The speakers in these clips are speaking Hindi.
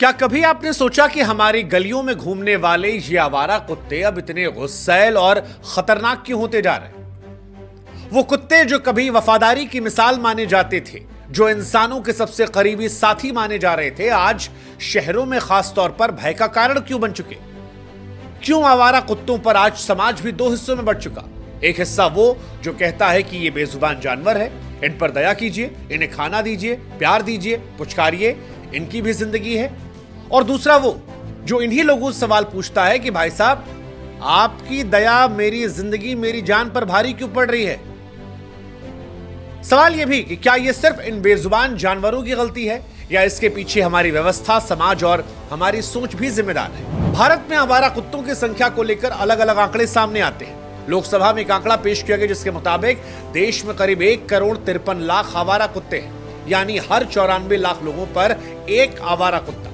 क्या कभी आपने सोचा कि हमारी गलियों में घूमने वाले ये आवारा कुत्ते अब इतने गुस्सैल और खतरनाक क्यों होते जा रहे हैं? वो कुत्ते जो कभी वफादारी की मिसाल माने जाते थे, जो इंसानों के सबसे करीबी साथी माने जा रहे थे, आज शहरों में खास तौर पर भय का कारण क्यों बन चुके? क्यों आवारा कुत्तों पर आज समाज भी दो हिस्सों में बढ़ चुका? एक हिस्सा वो जो कहता है कि ये बेजुबान जानवर है, इन पर दया कीजिए, इन्हें खाना दीजिए, प्यार दीजिए, पुचकारिए, इनकी भी जिंदगी है। और दूसरा वो जो इन्हीं लोगों से सवाल पूछता है कि भाई साहब, आपकी दया मेरी जिंदगी, मेरी जान पर भारी क्यों पड़ रही है? सवाल यह भी कि क्या यह सिर्फ इन बेजुबान जानवरों की गलती है या इसके पीछे हमारी व्यवस्था, समाज और हमारी सोच भी जिम्मेदार है? भारत में आवारा कुत्तों की संख्या को लेकर अलग अलग आंकड़े सामने आते हैं। लोकसभा में एक आंकड़ा पेश किया गया जिसके मुताबिक देश में करीब 1,53,00,000 आवारा कुत्ते हैं, यानी हर 94 लाख लोगों पर एक आवारा कुत्ता।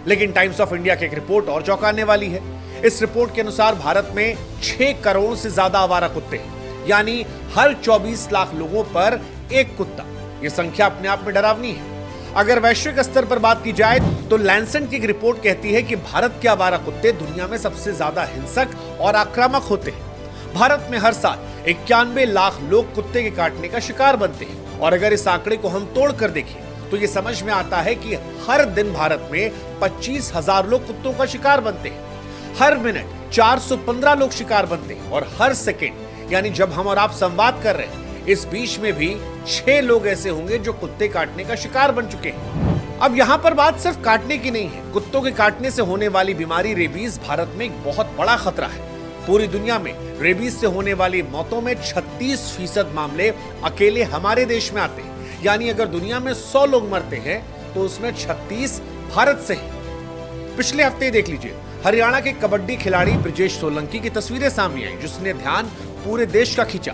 लेकिन टाइम्स ऑफ इंडिया की एक रिपोर्ट और चौंकाने वाली है। इस रिपोर्ट के अनुसार भारत में 6 करोड़ से ज्यादा आवारा कुत्ते हैं, यानी हर 24 लाख लोगों पर एक कुत्ता। यह संख्या अपने आप में डरावनी है। अगर वैश्विक स्तर पर बात की जाए तो लैंसेट की एक रिपोर्ट कहती है कि भारत के आवारा कुत्ते दुनिया में सबसे ज्यादा हिंसक और आक्रामक होते हैं। भारत में हर साल 91 लाख लोग कुत्ते के काटने का शिकार बनते हैं। और अगर इस आंकड़े को हम तोड़ कर देखें तो ये समझ में आता है कि हर दिन भारत में 25,000 लोग कुत्तों का शिकार बनते हैं। हर मिनट 415 लोग शिकार बनते हैं और हर सेकेंड, यानी जब हम और आप संवाद कर रहे हैं, इस बीच में भी 6 लोग ऐसे होंगे जो कुत्ते काटने का शिकार बन चुके हैं। अब यहां पर बात सिर्फ काटने की नहीं है। कुत्तों के काटने से होने वाली बीमारी रेबीज भारत में एक बहुत बड़ा खतरा है। पूरी दुनिया में रेबीज से होने वाली मौतों में 36% मामले अकेले हमारे देश में आते हैं। यानी अगर दुनिया में 100 लोग मरते हैं तो उसमें 36 भारत से हैं। पिछले हफ्ते देख लीजिए, हरियाणा के कबड्डी खिलाड़ी ब्रिजेश सोलंकी की तस्वीरें सामने आई जिसने ध्यान पूरे देश का खींचा।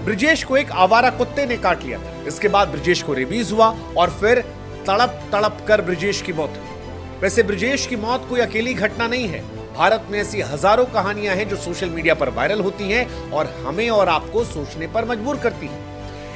ब्रिजेश को एक आवारा कुत्ते ने काट लिया था। इसके बाद ब्रिजेश को रेबीज हुआ और फिर तड़प तड़प कर ब्रिजेश की मौत हुई। वैसे ब्रिजेश की मौत कोई अकेली घटना नहीं है। भारत में ऐसी हजारों कहानियां हैं जो सोशल मीडिया पर वायरल होती हैं और हमें और आपको सोचने पर मजबूर करती हैं।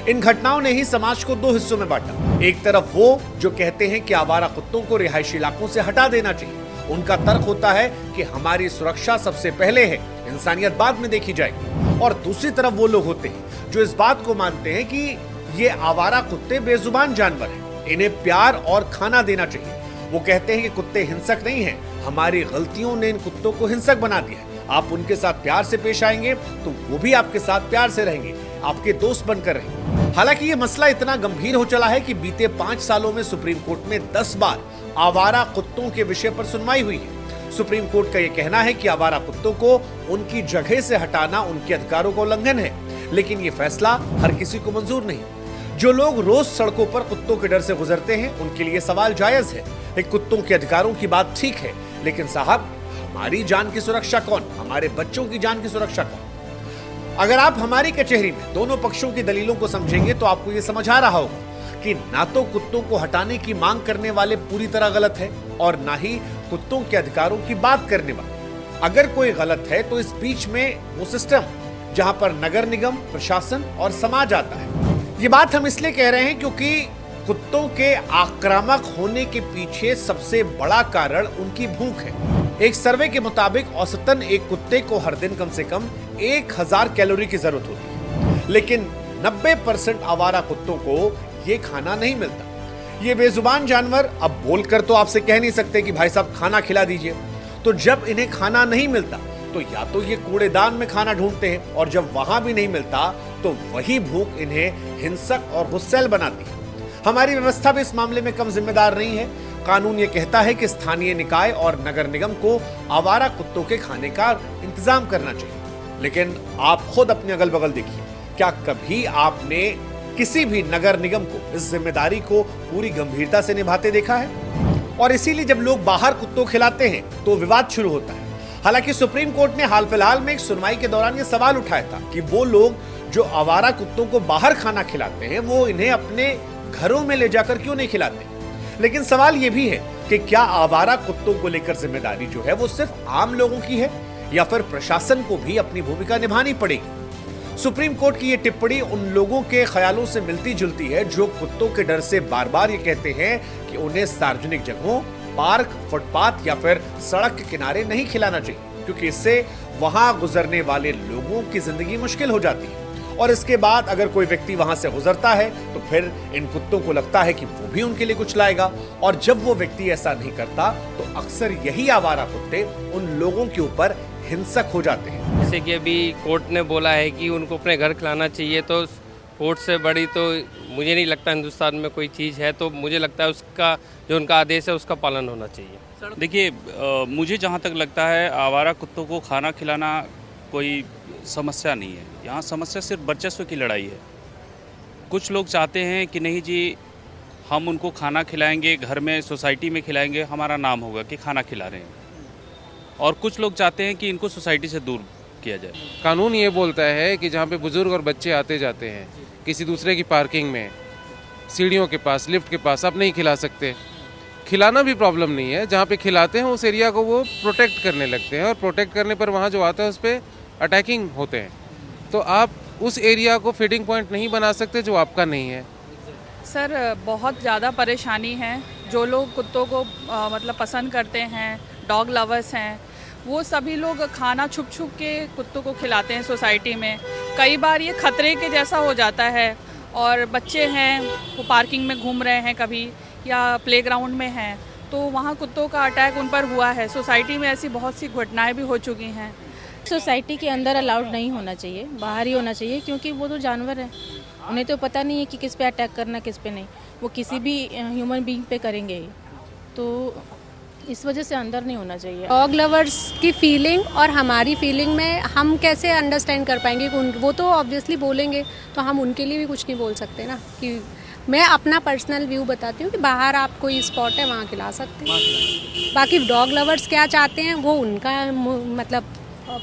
इन घटनाओं ने ही समाज को दो हिस्सों में बांटा। एक तरफ वो जो कहते हैं कि आवारा कुत्तों को रिहायशी इलाकों से हटा देना चाहिए। उनका तर्क होता है कि हमारी सुरक्षा सबसे पहले है, इंसानियत बाद में देखी जाएगी। और दूसरी तरफ वो लोग होते हैं जो इस बात को मानते हैं कि ये आवारा कुत्ते बेजुबान जानवर हैं, इन्हें प्यार और खाना देना चाहिए। वो कहते हैं कि कुत्ते हिंसक नहीं है, हमारी गलतियों ने इन कुत्तों को हिंसक बना दिया है। आप उनके साथ प्यार से पेश आएंगे तो वो भी आपके साथ प्यार से रहेंगे, आपके दोस्त बनकर रहेंगे। हालांकि ये मसला इतना गंभीर हो चला है कि बीते 5 सालों में सुप्रीम कोर्ट में 10 बार आवारा कुत्तों के विषय पर सुनवाई हुई है। सुप्रीम कोर्ट का यह कहना है कि आवारा कुत्तों को उनकी जगह से हटाना उनके अधिकारों का उल्लंघन है, लेकिन ये फैसला हर किसी को मंजूर नहीं। जो लोग रोज सड़कों पर कुत्तों के डर से गुजरते हैं उनके लिए सवाल जायज है। कुत्तों के अधिकारों की बात ठीक है, लेकिन साहब, हमारी जान की सुरक्षा कौन? हमारे बच्चों की जान की सुरक्षा कौन? अगर आप हमारी कचहरी में दोनों पक्षों की दलीलों को समझेंगे तो आपको यह समझ आ रहा होगा कि ना तो कुत्तों को हटाने की मांग करने वाले पूरी तरह गलत है और ना ही कुत्तों के अधिकारों की बात करने वाले। अगर कोई गलत है तो इस बीच में वो सिस्टम जहां पर नगर निगम, प्रशासन और समाज आता है। ये बात हम इसलिए कह रहे हैं क्योंकि कुत्तों के आक्रामक होने के पीछे सबसे बड़ा कारण उनकी भूख है। एक सर्वे के मुताबिक औसतन एक कुत्ते को हर दिन कम से कम 1000 कैलोरी की जरूरत होती है, लेकिन 90% आवारा कुत्तों को यह खाना नहीं मिलता। ये बेजुबान जानवर अब बोलकर तो आपसे कह नहीं सकते कि भाई साहब खाना खिला दीजिए। तो जब इन्हें खाना नहीं मिलता तो या तो ये कूड़ेदान में खाना ढूंढते हैं और जब वहां भी नहीं मिलता तो वही भूख इन्हें हिंसक और गुस्सैल बनाती है। हमारी व्यवस्था भी इस मामले में कम जिम्मेदार नहीं है। कानून ये कहता है कि स्थानीय निकाय और नगर निगम को आवारा कुत्तों के खाने का इंतजाम करना चाहिए, लेकिन आप खुद अपने अगल बगल देखिए, क्या कभी आपने किसी भी नगर निगम को इस जिम्मेदारी को पूरी गंभीरता से निभाते देखा है? और इसीलिए जब लोग बाहर कुत्तों खिलाते हैं तो विवाद शुरू होता है। हालांकि सुप्रीम कोर्ट ने हाल फिलहाल में एक सुनवाई के दौरान यह सवाल उठाया था कि वो लोग जो आवारा कुत्तों को बाहर खाना खिलाते हैं वो इन्हें अपने घरों में ले जाकर क्यों नहीं खिलाते। लेकिन सवाल यह भी है कि क्या आवारा कुत्तों को लेकर जिम्मेदारी जो है वो सिर्फ आम लोगों की है या फिर प्रशासन को भी अपनी भूमिका निभानी पड़ेगी? सुप्रीम कोर्ट की यह टिप्पणी उन लोगों के ख्यालों से मिलती जुलती है जो कुत्तों के डर से बार बार ये कहते हैं कि उन्हें सार्वजनिक जगहों पार्क, फुटपाथ या फिर सड़क के किनारे नहीं खिलाना चाहिए, क्योंकि इससे वहां गुजरने वाले लोगों की जिंदगी मुश्किल हो जाती है। और इसके बाद अगर कोई व्यक्ति वहां से गुजरता है तो फिर इन कुत्तों को लगता है कि वो भी उनके लिए कुछ लाएगा, और जब वो व्यक्ति ऐसा नहीं करता तो अक्सर यही आवारा कुत्ते उन लोगों के ऊपर हिंसक हो जाते हैं। जैसे कि अभी कोर्ट ने बोला है कि उनको अपने घर खिलाना चाहिए, तो कोर्ट से बड़ी तो मुझे नहीं लगता हिंदुस्तान में कोई चीज़ है। तो मुझे लगता है उसका जो उनका आदेश है उसका पालन होना चाहिए। देखिए, मुझे जहाँ तक लगता है आवारा कुत्तों को खाना खिलाना कोई समस्या नहीं है। यहाँ समस्या सिर्फ वर्चस्व की लड़ाई है। कुछ लोग चाहते हैं कि नहीं जी, हम उनको खाना खिलाएंगे, घर में सोसाइटी में खिलाएंगे, हमारा नाम होगा कि खाना खिला रहे हैं। और कुछ लोग चाहते हैं कि इनको सोसाइटी से दूर किया जाए। कानून ये बोलता है कि जहाँ पे बुजुर्ग और बच्चे आते जाते हैं, किसी दूसरे की पार्किंग में, सीढ़ियों के पास, लिफ्ट के पास, आप नहीं खिला सकते। खिलाना भी प्रॉब्लम नहीं है, जहाँ पे खिलाते हैं उस एरिया को वो प्रोटेक्ट करने लगते हैं, और प्रोटेक्ट करने पर वहाँ जो आता है उस पर अटैकिंग होते हैं। तो आप उस एरिया को फीडिंग पॉइंट नहीं बना सकते जो आपका नहीं है। सर, बहुत ज़्यादा परेशानी है। जो लोग कुत्तों को मतलब पसंद करते हैं, डॉग लवर्स हैं, वो सभी लोग खाना छुप छुप के कुत्तों को खिलाते हैं सोसाइटी में। कई बार ये खतरे के जैसा हो जाता है, और बच्चे हैं वो पार्किंग में घूम रहे हैं कभी, या प्लेग्राउंड में हैं, तो वहाँ कुत्तों का अटैक उन पर हुआ है। सोसाइटी में ऐसी बहुत सी घटनाएं भी हो चुकी हैं। सोसाइटी के अंदर अलाउड नहीं होना चाहिए, बाहर ही होना चाहिए, क्योंकि वो तो जानवर है, उन्हें तो पता नहीं है कि किस पे अटैक करना, किस पे नहीं। वो किसी भी ह्यूमन बीइंग पे करेंगे ही, तो इस वजह से अंदर नहीं होना चाहिए। डॉग लवर्स की फीलिंग और हमारी फीलिंग में हम कैसे अंडरस्टैंड कर पाएंगे कि वो तो ऑब्वियसली बोलेंगे, तो हम उनके लिए भी कुछ नहीं बोल सकते ना। कि मैं अपना पर्सनल व्यू बताती हूँ कि बाहर आप कोई स्पॉट है वहाँ खिला सकते हैं। बाकी डॉग लवर्स क्या चाहते हैं वो उनका मतलब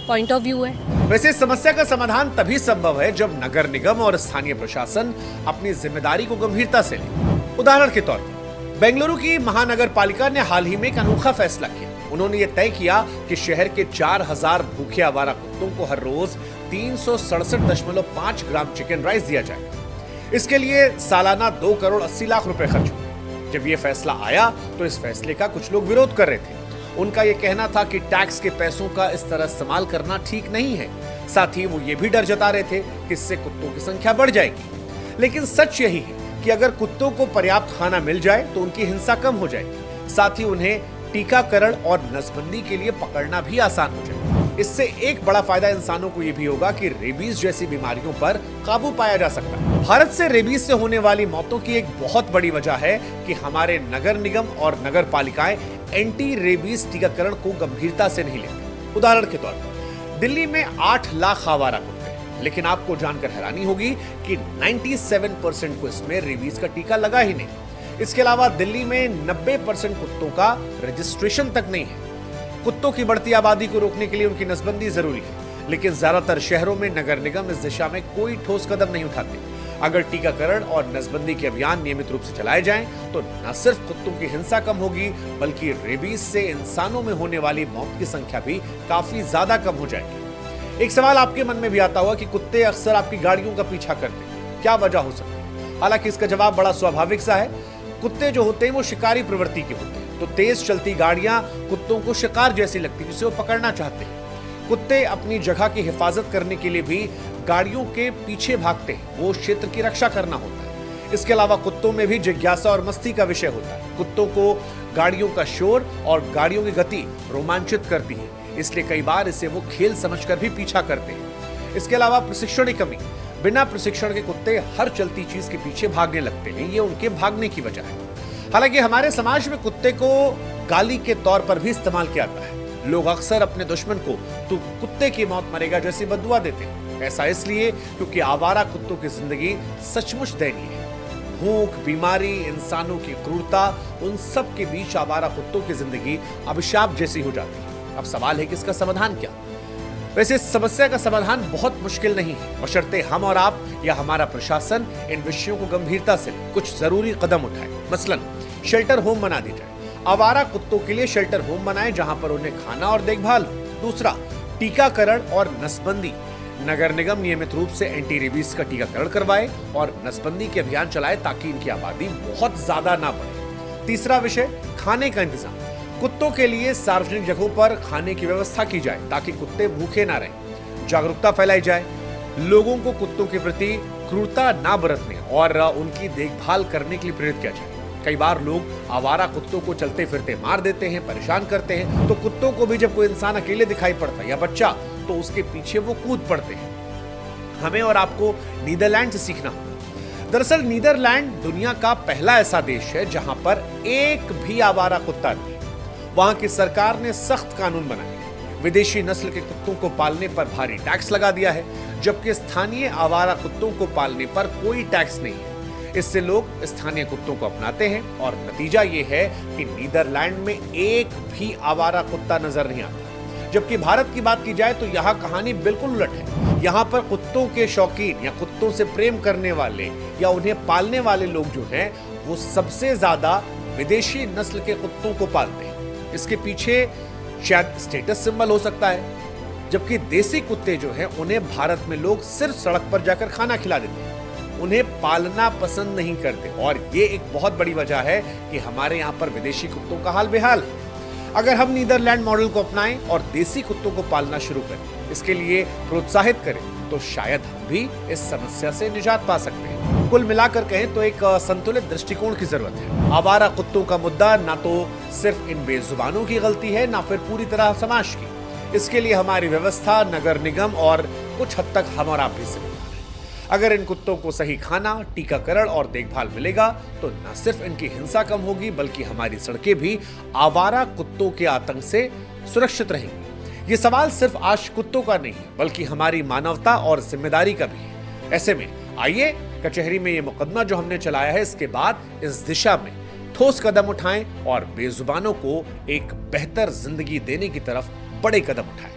पॉइंट ऑफ व्यू है। वैसे इस समस्या का समाधान तभी संभव है जब नगर निगम और स्थानीय प्रशासन अपनी जिम्मेदारी को गंभीरता से ले। उदाहरण के तौर पर बेंगलुरु की महानगर पालिका ने हाल ही में एक अनोखा फैसला किया। उन्होंने ये तय किया कि शहर के 4000 भूखे आवारा कुत्तों को हर रोज 367.5 ग्राम चिकन राइस दिया जाएगा। इसके लिए सालाना 2 करोड़ 80 लाख रुपए खर्च हुए। जब ये फैसला आया तो इस फैसले का कुछ लोग विरोध कर रहे थे। उनका यह कहना था कि टैक्स के पैसों का इस तरह इस्तेमाल करना ठीक नहीं है। साथ ही वो ये भी डर जता रहे थे कि इससे कुत्तों की संख्या बढ़ जाएगी। लेकिन सच यही है कि अगर कुत्तों को पर्याप्त खाना मिल जाए तो उनकी हिंसा कम हो जाएगी। साथ ही उन्हें टीकाकरण और नसबंदी के लिए पकड़ना भी आसान हो जाएगा। इससे एक बड़ा फायदा इंसानों को यह भी होगा कि रेबीज जैसी बीमारियों पर काबू पाया जा सकता है। भारत से रेबीज से होने वाली मौतों की एक बहुत बड़ी वजह है कि हमारे नगर निगम और नगर पालिकाएं एंटी रेबीज टीकाकरण को गंभीरता से नहीं लेते। उदाहरण के तौर पर दिल्ली में 8 लाख आवारा कुत्ते हैं, लेकिन आपको जानकर हैरानी होगी कि 97% को इसमें रेबीज का टीका लगा ही नहीं। इसके अलावा दिल्ली में 90% कुत्तों का रजिस्ट्रेशन तक नहीं है। कुत्तों की बढ़ती आबादी को रोकने के लिए उनकी नसबंदी जरूरी है, लेकिन ज्यादातर शहरों में नगर निगम इस दिशा में कोई ठोस कदम नहीं उठाते। अगर टीकाकरण और नसबंदी के अभियान नियमित रूप से चलाए जाएं, तो न सिर्फ कुत्तों की हिंसा कम होगी, बल्कि रेबीज से इंसानों में होने वाली मौत की संख्या भी काफी ज्यादा कम हो जाएगी। एक सवाल आपके मन में भी आता होगा कि कुत्ते अक्सर आपकी गाड़ियों का पीछा करते हैं, क्या वजह हो सकती है? हालांकि इसका जवाब बड़ा स्वाभाविक सा है। कुत्ते जो होते हैं वो शिकारी प्रवृत्ति के होते हैं, तो तेज चलती गाड़ियां कुत्तों को शिकार जैसी लगती है, जिसे वो पकड़ना चाहते हैं। कुत्ते अपनी जगह की हिफाजत करने के लिए भी गाड़ियों के पीछे भागते हैं, वो क्षेत्र की रक्षा करना होता है। इसके अलावा कुत्तों में भी जिज्ञासा और मस्ती का विषय होता है। कुत्तों को गाड़ियों का शोर और गाड़ियों की गति रोमांचित करती है, इसलिए कई बार इसे वो खेल समझकर भी पीछा करते हैं। इसके अलावा प्रशिक्षण की कमी, बिना प्रशिक्षण के कुत्ते हर चलती चीज के पीछे भागने लगते हैं, ये उनके भागने की वजह है। हालांकि हमारे समाज में कुत्ते को गाली के तौर पर भी इस्तेमाल किया जाता है। लोग अक्सर अपने दुश्मन को "तू कुत्ते की मौत मरेगा" जैसी बददुआ देते हैं। ऐसा इसलिए क्योंकि आवारा कुत्तों की जिंदगी सचमुच दयनीय है। भूख, बीमारी, इंसानों की क्रूरता, उन सब के बीच आवारा कुत्तों की जिंदगी अभिशाप जैसी हो जाती है। अब सवाल है कि इसका समाधान क्या? वैसे इस समस्या का समाधान बहुत मुश्किल नहीं है, बशर्ते हम और आप या हमारा प्रशासन इन विषयों को गंभीरता से कुछ जरूरी कदम उठाए। मसलन शेल्टर होम बना दी जाए। आवारा कुत्तों के लिए शेल्टर होम बनाए जहां पर उन्हें खाना और देखभाल हो। दूसरा, टीकाकरण और नसबंदी। नगर निगम नियमित रूप से एंटी रेबीज का टीकाकरण करवाए और नसबंदी के अभियान चलाए ताकि इनकी आबादी बहुत ज्यादा ना बढ़े। तीसरा विषय, खाने का इंतजाम। कुत्तों के लिए सार्वजनिक जगहों पर खाने की व्यवस्था की जाए ताकि कुत्ते भूखे ना रहें। जागरूकता फैलाई जाए, लोगों को कुत्तों के प्रति क्रूरता ना बरतने और उनकी देखभाल करने के लिए प्रेरित किया जाए। कई बार लोग आवारा कुत्तों को चलते फिरते मार देते हैं, परेशान करते हैं, तो कुत्तों को भी जब कोई इंसान अकेले दिखाई पड़ता है या बच्चा, तो उसके पीछे वो कूद पड़ते हैं। हमें और आपको नीदरलैंड से सीखना होगा। दरअसल नीदरलैंड दुनिया का पहला ऐसा देश है जहां पर एक भी आवारा कुत्ता नहीं। वहां की सरकार ने सख्त कानून बनाए हैं। विदेशी नस्ल के कुत्तों को पालने पर भारी टैक्स लगा दिया है, जबकि स्थानीय आवारा कुत्तों को पालने पर कोई टैक्स नहीं है। इससे लोग स्थानीय कुत्तों को अपनाते हैं और नतीजा ये है कि नीदरलैंड में एक भी आवारा कुत्ता नजर नहीं आता। जबकि भारत की बात की जाए तो यहाँ कहानी बिल्कुल उलट है। यहाँ पर कुत्तों के शौकीन या कुत्तों से प्रेम करने वाले या उन्हें पालने वाले लोग जो हैं, वो सबसे ज्यादा विदेशी नस्ल के कुत्तों को पालते हैं। इसके पीछे शायद स्टेटस सिंबल हो सकता है, जबकि देसी कुत्ते जो हैं उन्हें भारत में लोग सिर्फ सड़क पर जाकर खाना खिला देते हैं, उन्हें पालना पसंद नहीं करते। और ये एक बहुत बड़ी वजह है कि हमारे यहाँ पर विदेशी कुत्तों का हाल बेहाल है। अगर हम नीदरलैंड मॉडल को अपनाएं और देसी कुत्तों को पालना शुरू करें, इसके लिए प्रोत्साहित करें, तो शायद हम भी इस समस्या से निजात पा सकते हैं। कुल मिलाकर कहें तो एक संतुलित दृष्टिकोण की जरूरत है। आवारा कुत्तों का मुद्दा ना तो सिर्फ इन बेजुबानों की गलती है, ना फिर पूरी तरह समाज की। इसके लिए हमारी व्यवस्था, नगर निगम और कुछ हद तक हम और आप भी जिम्मेदार हैं। अगर इन कुत्तों को सही खाना, टीकाकरण और देखभाल मिलेगा तो न सिर्फ इनकी हिंसा कम होगी, बल्कि हमारी सड़कें भी आवारा कुत्तों के आतंक से सुरक्षित रहेंगी। ये सवाल सिर्फ आज कुत्तों का नहीं है, बल्कि हमारी मानवता और जिम्मेदारी का भी है। ऐसे में आइए कचहरी में ये मुकदमा जो हमने चलाया है, इसके बाद इस दिशा में ठोस कदम उठाएं और बेजुबानों को एक बेहतर जिंदगी देने की तरफ बड़े कदम उठाएं।